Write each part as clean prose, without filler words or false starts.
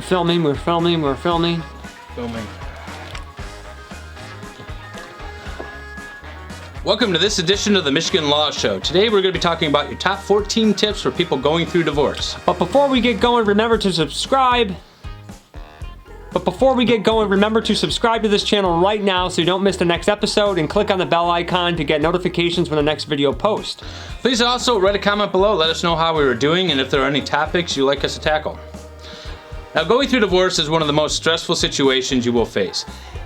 filming. Filming. Welcome to this edition of the Michigan Law Show. Today we're going to be talking about your top 14 tips for people going through divorce. But before we get going, remember to subscribe to this channel right now so you don't miss the next episode, and click on the bell icon to get notifications when the next video posts. Please also write a comment below. Let us know how we were doing and if there are any topics you'd like us to tackle. Now, going through divorce is one of the most stressful situations you will face.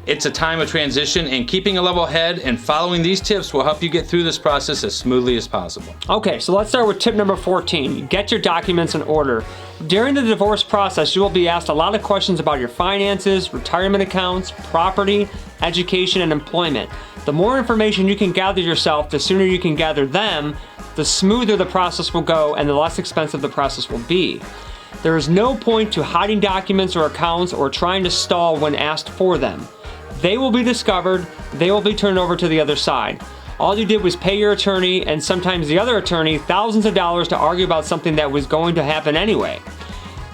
It's a time of transition, and keeping a level head and following these tips will help you get through this process as smoothly as possible. Okay, so let's start with tip number 14. Get your documents in order. During the divorce process, you will be asked a lot of questions about your finances, retirement accounts, property, education, and employment. The more information you can gather yourself, the sooner you can gather them, the smoother the process will go and the less expensive the process will be. There is no point to hiding documents or accounts or trying to stall when asked for them. They will be discovered, they will be turned over to the other side. All you did was pay your attorney, and sometimes the other attorney, thousands of dollars to argue about something that was going to happen anyway.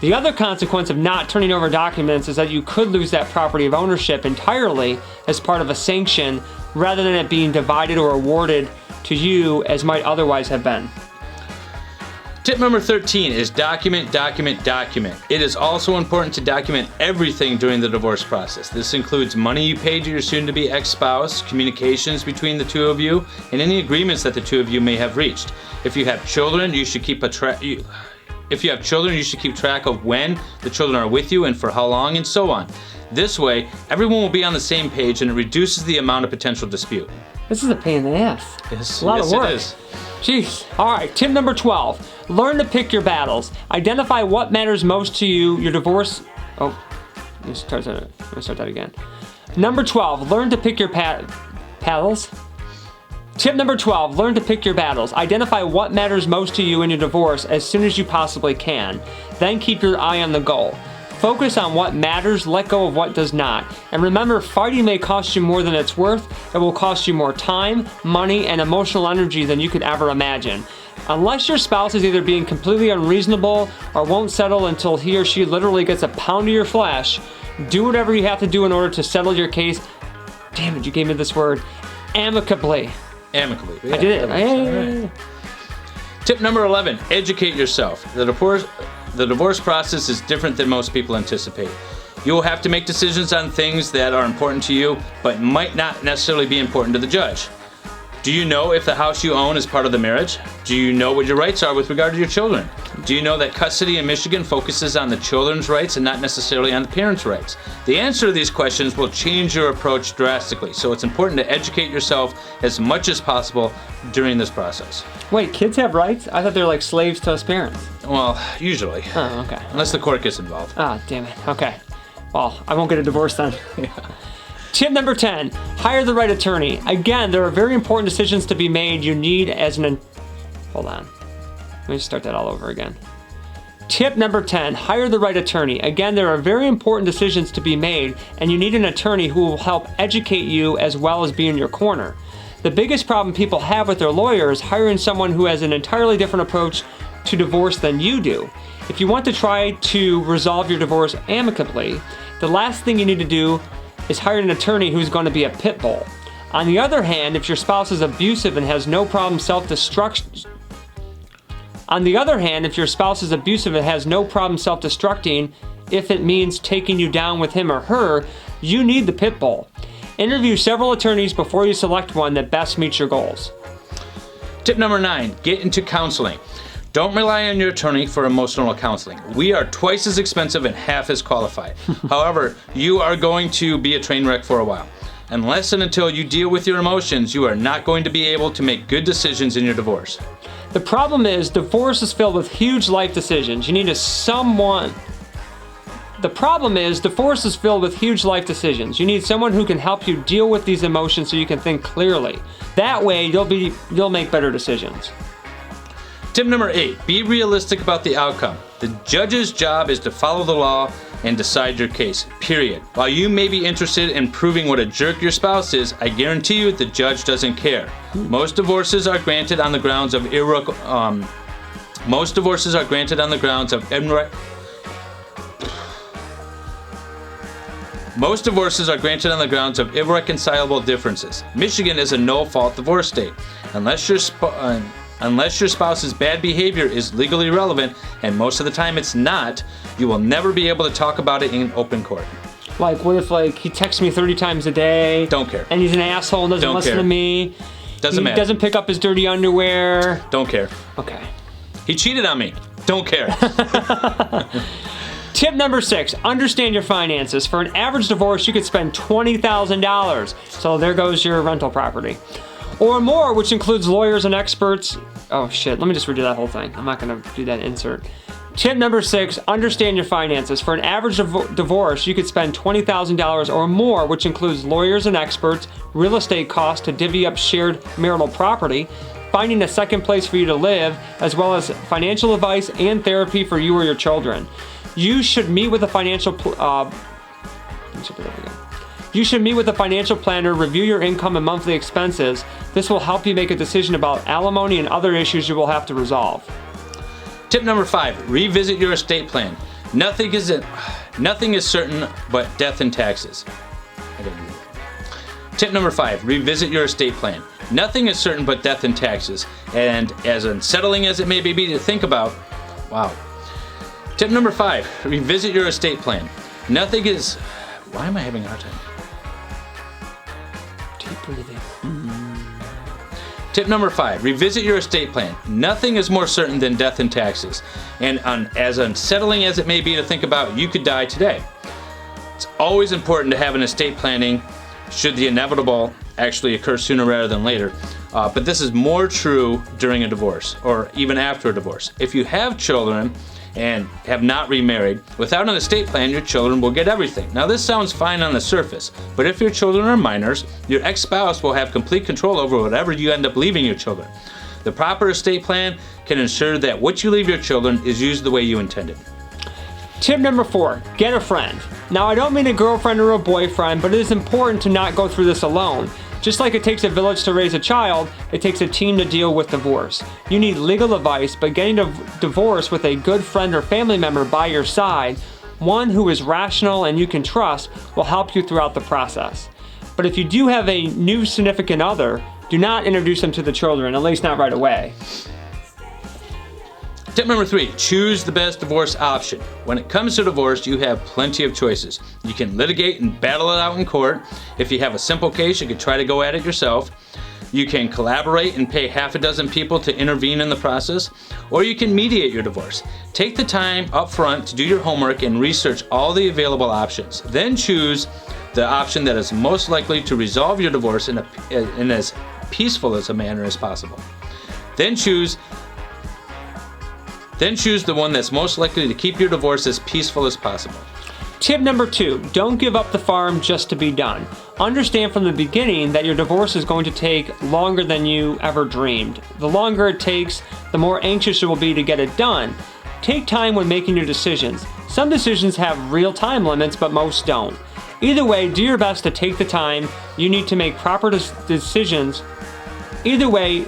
The other consequence of not turning over documents is that you could lose that property of ownership entirely as part of a sanction, rather than it being divided or awarded to you as might otherwise have been. Tip number 13 is document. It is also important to document everything during the divorce process. This includes money you paid to your soon-to-be ex-spouse, communications between the two of you, and any agreements that the two of you may have reached. If you have children, you should keep track of when the children are with you and for how long, and so on. This way, everyone will be on the same page, and it reduces the amount of potential dispute. This is a pain in the ass. Yes, a lot of work. It is. Jeez. All right, tip number 12. Learn to pick your battles. Identify what matters most to you. Your divorce... Oh, let me start that again. Number 12. Learn to pick your battles. Tip number 12. Learn to pick your battles. Identify what matters most to you in your divorce as soon as you possibly can. Then keep your eye on the goal. Focus on what matters, let go of what does not. And remember, fighting may cost you more than it's worth. It will cost you more time, money, and emotional energy than you could ever imagine. Unless your spouse is either being completely unreasonable or won't settle until he or she literally gets a pound of your flesh, do whatever you have to do in order to settle your case. Damn it, you gave me this word. Amicably. Amicably. Yeah, I did it. Right. Tip number 11, educate yourself. The divorce process is different than most people anticipate. You will have to make decisions on things that are important to you, but might not necessarily be important to the judge. Do you know if the house you own is part of the marriage? Do you know what your rights are with regard to your children? Do you know that custody in Michigan focuses on the children's rights and not necessarily on the parents' rights? The answer to these questions will change your approach drastically, so it's important to educate yourself as much as possible during this process. Wait, kids have rights? I thought they were like slaves to us parents. Well, usually. Oh, okay. Unless the court gets involved. Ah, damn it. Okay. Well, I won't get a divorce then. Yeah. Tip number 10, hire the right attorney. Again, there are very important decisions to be made. You need hold on. Let me start that all over again. Tip number 10, hire the right attorney. Again, there are very important decisions to be made, and you need an attorney who will help educate you as well as be in your corner. The biggest problem people have with their lawyer is hiring someone who has an entirely different approach to divorce than you do. If you want to try to resolve your divorce amicably, the last thing you need to do is hire an attorney who's going to be a pit bull. On the other hand, if your spouse is abusive and has no problem self-destructing, if it means taking you down with him or her, you need the pit bull. Interview several attorneys before you select one that best meets your goals. Tip number 9, get into counseling. Don't rely on your attorney for emotional counseling. We are twice as expensive and half as qualified. However, you are going to be a train wreck for a while. Unless and until you deal with your emotions, you are not going to be able to make good decisions in your divorce. The problem is, divorce is filled with huge life decisions. You need someone who can help you deal with these emotions so you can think clearly. That way, you'll make better decisions. Tip number 8, be realistic about the outcome. The judge's job is to follow the law and decide your case, period. While you may be interested in proving what a jerk your spouse is, I guarantee you the judge doesn't care. Most divorces are granted on the grounds of Most divorces are granted on the grounds of irreconcilable differences. Michigan is a no-fault divorce state. Unless your spouse's bad behavior is legally relevant, and most of the time it's not, you will never be able to talk about it in open court. Like, what if, like, he texts me 30 times a day? Don't care. And he's an asshole and doesn't Don't listen care. to me? Doesn't matter. He doesn't pick up his dirty underwear? Don't care. Okay. He cheated on me. Don't care. Tip number 6, understand your finances. For an average divorce, you could spend $20,000. So there goes your rental property. Or more, which includes lawyers and experts. Oh shit, let me just redo that whole thing. I'm not gonna do that insert. Tip number 6, understand your finances. For an average divorce, you could spend $20,000 or more, which includes lawyers and experts, real estate costs to divvy up shared marital property, finding a second place for you to live, as well as financial advice and therapy for you or your children. You should meet with a financial planner, review your income and monthly expenses. This will help you make a decision about alimony and other issues you will have to resolve. Tip number 5, revisit your estate plan. Nothing is certain but death and taxes. Tip number 5, revisit your estate plan. Nothing is certain but death and taxes. And as unsettling as it may be to think about, wow. Tip number 5, revisit your estate plan. Nothing is... Why am I having a hard time? Deep breathing. Tip number 5, revisit your estate plan. Nothing is more certain than death and taxes. And as unsettling as it may be to think about, you could die today. It's always important to have an estate planning should the inevitable actually occur sooner rather than later. But this is more true during a divorce or even after a divorce. If you have children and have not remarried, without an estate plan, your children will get everything. Now this sounds fine on the surface, but if your children are minors, your ex-spouse will have complete control over whatever you end up leaving your children. The proper estate plan can ensure that what you leave your children is used the way you intended. Tip number 4, get a friend. Now I don't mean a girlfriend or a boyfriend, but it is important to not go through this alone. Just like it takes a village to raise a child, it takes a team to deal with divorce. You need legal advice, but getting a divorce with a good friend or family member by your side, one who is rational and you can trust, will help you throughout the process. But if you do have a new significant other, do not introduce them to the children, at least not right away. Tip number 3, choose the best divorce option. When it comes to divorce, you have plenty of choices. You can litigate and battle it out in court. If you have a simple case, you can try to go at it yourself. You can collaborate and pay half a dozen people to intervene in the process, or you can mediate your divorce. Take the time up front to do your homework and research all the available options. Then choose the option that is most likely to resolve your divorce in as peaceful as a manner as possible. Then choose the one that's most likely to keep your divorce as peaceful as possible. Tip number 2, don't give up the farm just to be done. Understand from the beginning that your divorce is going to take longer than you ever dreamed. The longer it takes, the more anxious you will be to get it done. Take time when making your decisions. Some decisions have real time limits, but most don't. Either way, do your best to take the time you need to make proper decisions. Either way,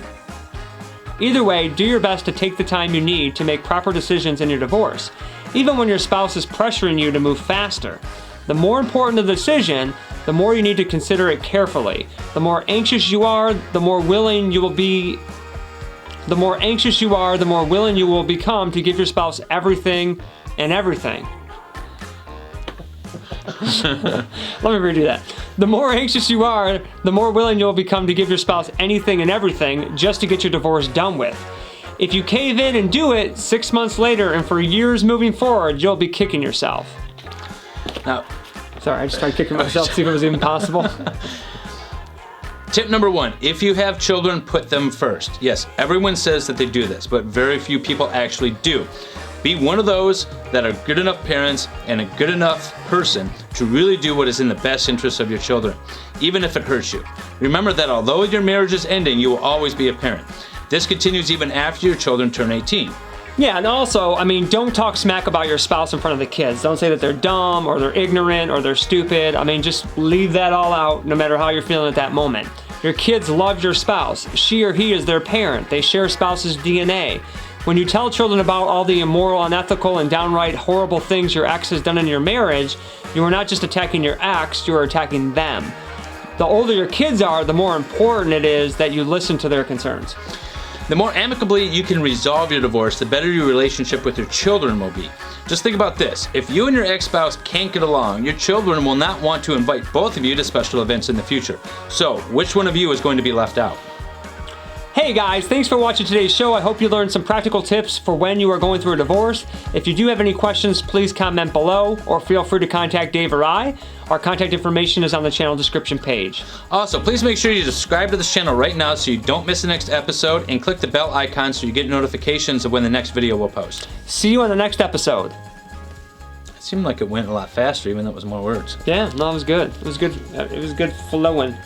do your best to take the time you need to make proper decisions in your divorce, even when your spouse is pressuring you to move faster. The more important the decision, the more you need to consider it carefully. The more anxious you are, the more willing you will become to give your spouse everything and everything. Let me redo that. The more anxious you are, the more willing you'll become to give your spouse anything and everything just to get your divorce done with. If you cave in and do it 6 months later and for years moving forward, you'll be kicking yourself. Now, sorry, I just tried kicking myself to see if it was even possible. Tip number 1, if you have children, put them first. Yes, everyone says that they do this, but very few people actually do. Be one of those that are good enough parents and a good enough person to really do what is in the best interest of your children, even if it hurts you. Remember that although your marriage is ending, you will always be a parent. This continues even after your children turn 18. Yeah, and also, don't talk smack about your spouse in front of the kids. Don't say that they're dumb or they're ignorant or they're stupid. Just leave that all out no matter how you're feeling at that moment. Your kids love your spouse. She or he is their parent. They share spouse's DNA. When you tell children about all the immoral, unethical, and downright horrible things your ex has done in your marriage, you are not just attacking your ex, you are attacking them. The older your kids are, the more important it is that you listen to their concerns. The more amicably you can resolve your divorce, the better your relationship with your children will be. Just think about this. If you and your ex-spouse can't get along, your children will not want to invite both of you to special events in the future. So, which one of you is going to be left out? Hey guys, thanks for watching today's show. I hope you learned some practical tips for when you are going through a divorce. If you do have any questions, please comment below or feel free to contact Dave or I. Our contact information is on the channel description page. Also, please make sure you subscribe to this channel right now so you don't miss the next episode, and click the bell icon so you get notifications of when the next video will post. See you on the next episode. It seemed like it went a lot faster even though it was more words. Yeah, no, it was good. It was good. It was good flowing.